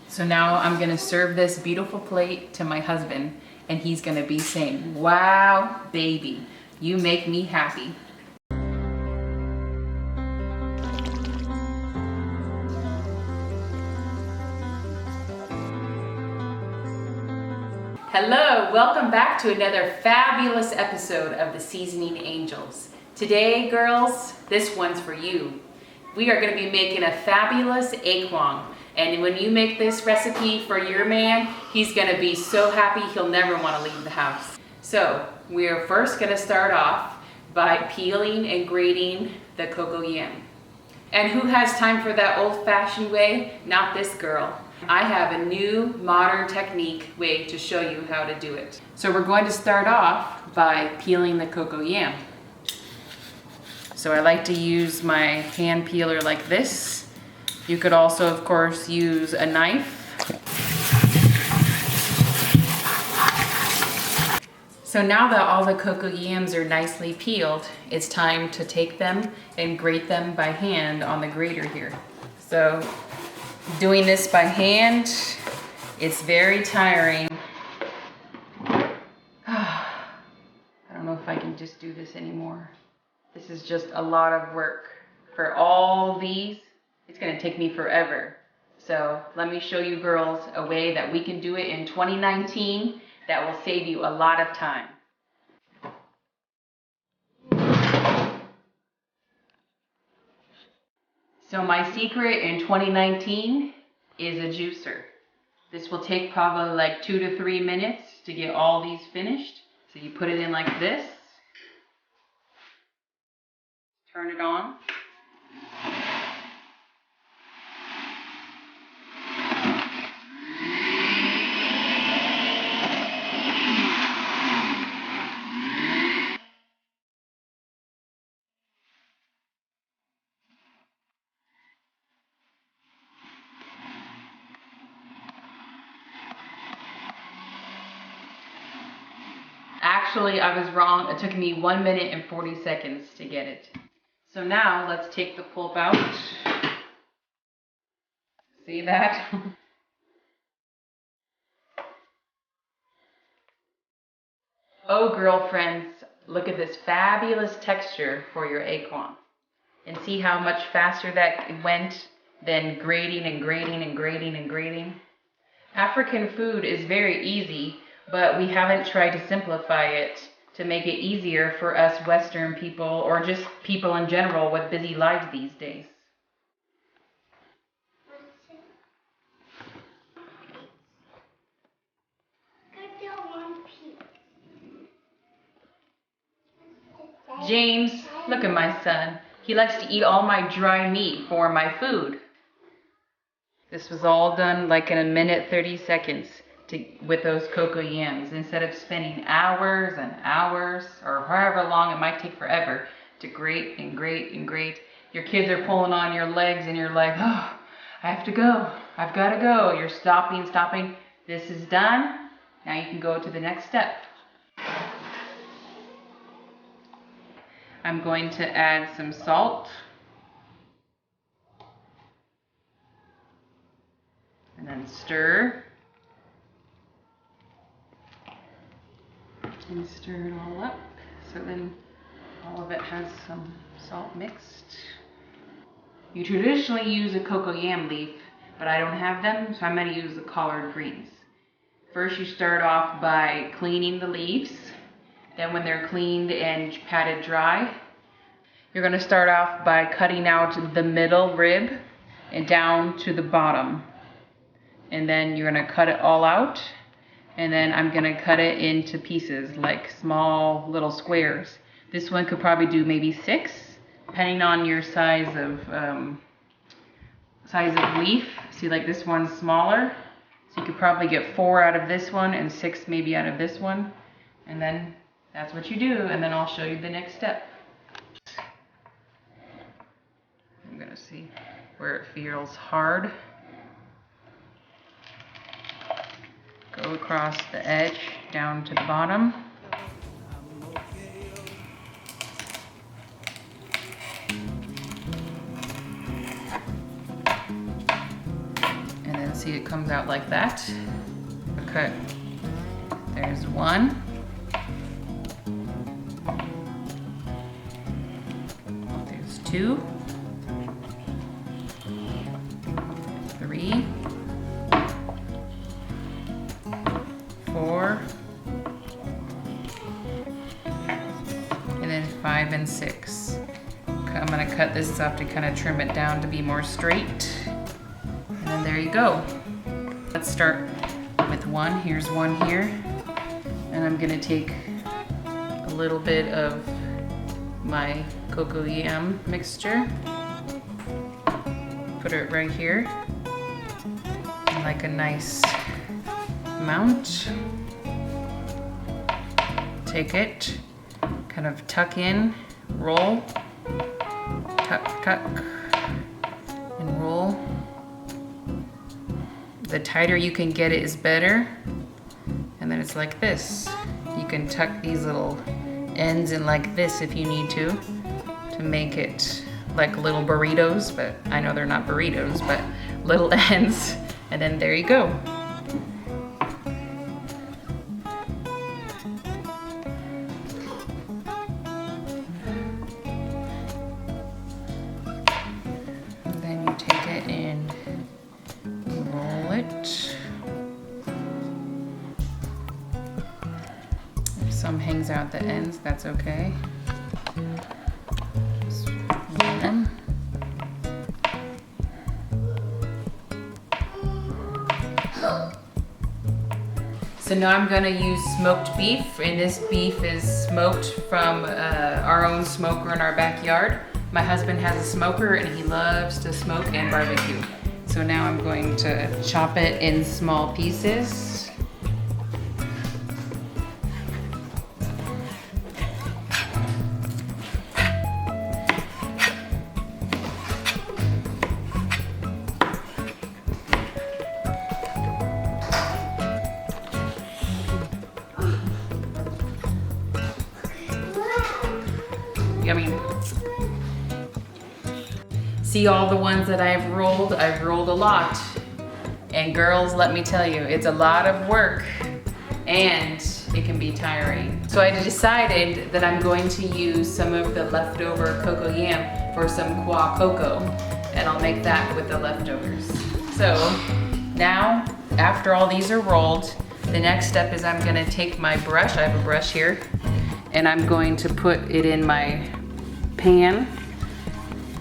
So now I'm gonna serve this beautiful plate to my husband, and he's gonna be saying, "Wow, baby, you make me happy." Hello, welcome back to another fabulous episode of the Seasoning Angels. Today, girls, this one's for you. We are gonna be making a fabulous Ekwang. And when you make this recipe for your man, he's gonna be so happy he'll never wanna leave the house. So, we're first gonna start off by peeling and grating the coco yam. And who has time for that old-fashioned way? Not this girl. I have a new modern technique way to show you how to do it. So we're going to start off by peeling the coco yam. So I like to use my hand peeler like this. You could also, of course, use a knife. So now that all the coco yams are nicely peeled, it's time to take them and grate them by hand on the grater here. So doing this by hand, it's very tiring. I don't know if I can just do this anymore. This is just a lot of work. For all these, it's gonna take me forever. So let me show you girls a way that we can do it in 2019 that will save you a lot of time. So my secret in 2019 is a juicer. This will take probably like 2 to 3 minutes to get all these finished. So you put it in like this. Turn it on. Actually, I was wrong. It took me 1 minute and 40 seconds to get it. So now let's take the pulp out. See that? Oh, girlfriends, look at this fabulous texture for your Ekwang. And see how much faster that went than grating and grating and grating and grating. African food is very easy, but we haven't tried to simplify it to make it easier for us Western people or just people in general with busy lives these days. James, look at my son. He likes to eat all my dry meat for my food. This was all done like in 1 minute 30 seconds with those coco yams, instead of spending hours and hours or however long it might take forever to grate and grate and grate. Your kids are pulling on your legs and you're like, oh, I have to go. I've got to go. You're stopping. This is done. Now you can go to the next step. I'm going to add some salt. And then stir. And stir it all up. So then all of it has some salt mixed. You traditionally use a coco yam leaf, but I don't have them, so I'm going to use the collard greens. First you start off by cleaning the leaves. Then when they're cleaned and patted dry, you're going to start off by cutting out the middle rib and down to the bottom. And then you're going to cut it all out. And then I'm going to cut it into pieces, like small little squares. This one could probably do maybe 6, depending on your size of leaf. See, like this one's smaller. So you could probably get 4 out of this one and 6 maybe out of this one. And then that's what you do, and then I'll show you the next step. I'm going to see where it feels hard. Go across the edge down to the bottom. And then See, it comes out like that. Okay, there's one. There's two. 3, 4, and then 5 and 6. Okay, I'm gonna cut this up to kind of trim it down to be more straight. And then there you go. Let's start with one. Here's one here. And I'm gonna take a little bit of my coco yam mixture. Put it right here. Like a nice amount. Take it, kind of tuck in, roll, tuck, tuck, and roll. The tighter you can get it is better. And then it's like this. You can tuck these little ends in like this if you need to make it like little burritos, but I know they're not burritos, but little ends. And then there you go. And then you take it and roll it. If some hangs out the ends, that's okay. Just roll them. So now I'm gonna use smoked beef, and this beef is smoked from our own smoker in our backyard. My husband has a smoker and he loves to smoke and barbecue. So now I'm going to chop it in small pieces. Yummy. See all the ones that I've rolled a lot. And girls, let me tell you, it's a lot of work and it can be tiring. So I decided that I'm going to use some of the leftover coco yam for some coco, and I'll make that with the leftovers. So now, after all these are rolled, the next step is I'm gonna take my brush, I have a brush here, and I'm going to put it in my pan,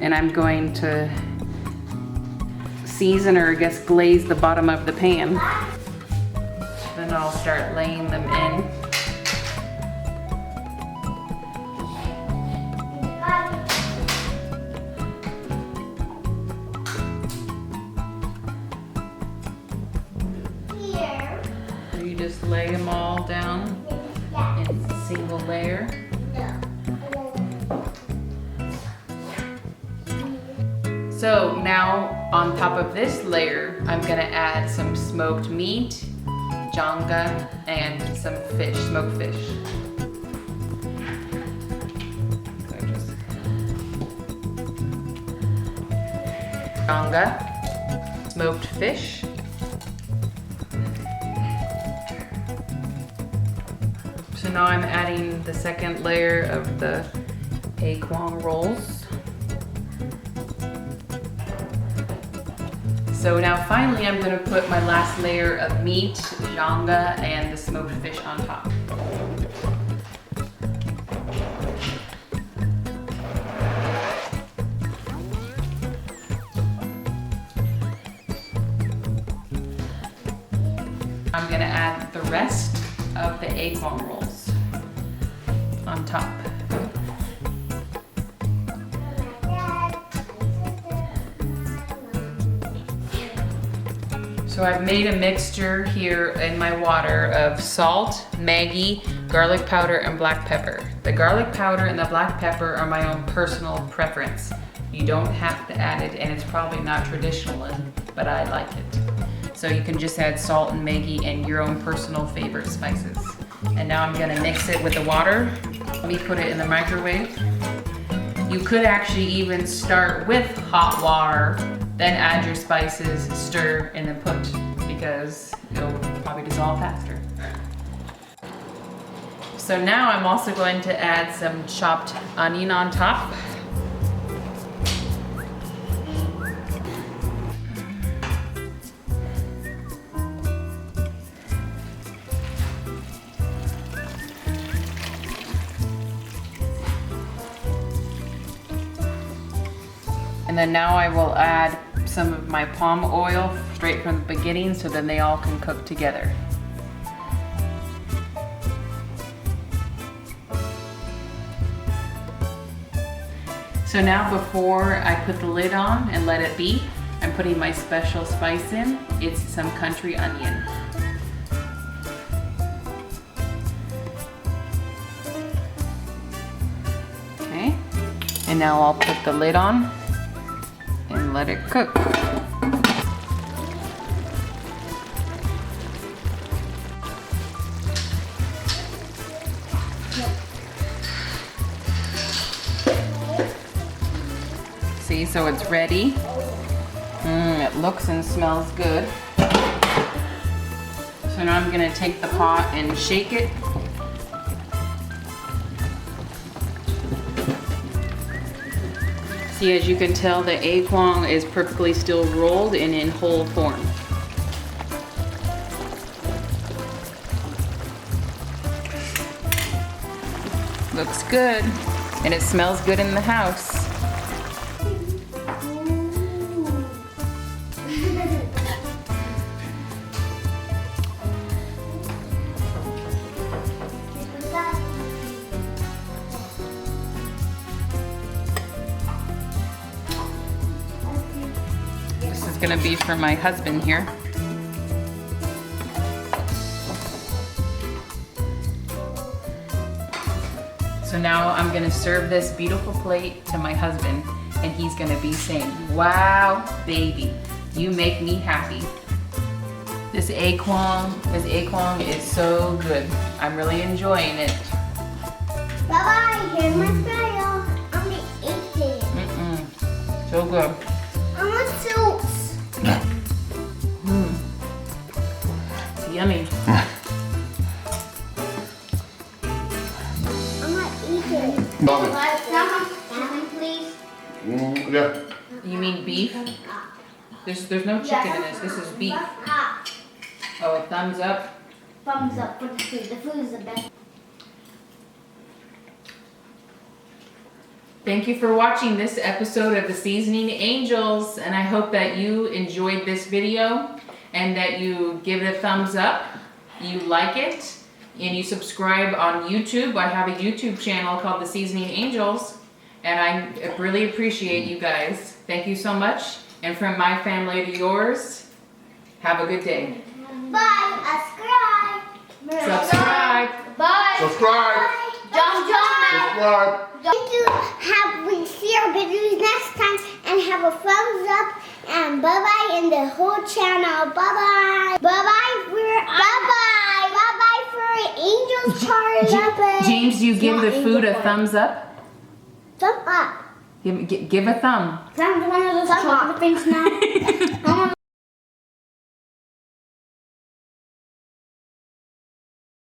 and I'm going to season, or I guess glaze, the bottom of the pan. Then I'll start laying them in. So you just lay them all down in a single layer. So now on top of this layer, I'm gonna add some smoked meat, jonga, and some fish, smoked fish. So just jonga, smoked fish. So now I'm adding the second layer of the Ekwang rolls. So now finally I'm gonna put my last layer of meat, jonga, and the smoked fish on top. I'm gonna add the rest of the Ekwang rolls on top. So I've made a mixture here in my water of salt, Maggi, garlic powder, and black pepper. The garlic powder and the black pepper are my own personal preference. You don't have to add it, and it's probably not traditional, but I like it. So you can just add salt and Maggi and your own personal favorite spices. And now I'm gonna mix it with the water. Let me put it in the microwave. You could actually even start with hot water Then add your spices, stir, and then put, because it'll probably dissolve faster. So now I'm also going to add some chopped onion on top. And then now I will add some of my palm oil straight from the beginning, so then they all can cook together. So now before I put the lid on and let it be, I'm putting my special spice in. It's some country onion. Okay, and now I'll put the lid on and let it cook. See, so it's ready. It looks and smells good. So now I'm gonna take the pot and shake it. See, as you can tell, the ekwang is perfectly still rolled and in whole form. Looks good, and it smells good in the house. This is gonna be for my husband here. So now I'm gonna serve this beautiful plate to my husband, and he's gonna be saying, "Wow, baby, you make me happy." This ekwang is so good. I'm really enjoying it. Bye-bye, here's my style. I'm gonna eat it. So good. I want soups. It's yummy. I'm gonna eat it. Bobby. Salmon, please. Yeah. You mean beef? There's no chicken in this. This is beef. Oh, a thumbs up. Thumbs up for the food. The food is the best. Thank you for watching this episode of the Seasoning Angels, and I hope that you enjoyed this video and that you give it a thumbs up, you like it, and you subscribe on YouTube. I have a YouTube channel called the Seasoning Angels, and I really appreciate you guys. Thank you so much, and from my family to yours, have a good day. Bye. Subscribe. Bye. Subscribe. Subscribe. Thank you. We see our videos next time, and have a thumbs up, and bye-bye in the whole channel. Bye-bye. Bye-bye for Angels Charlie. James, do you give the food a thumbs up? Thumb up. Give a thumb. Thumb one of those chocolate things now.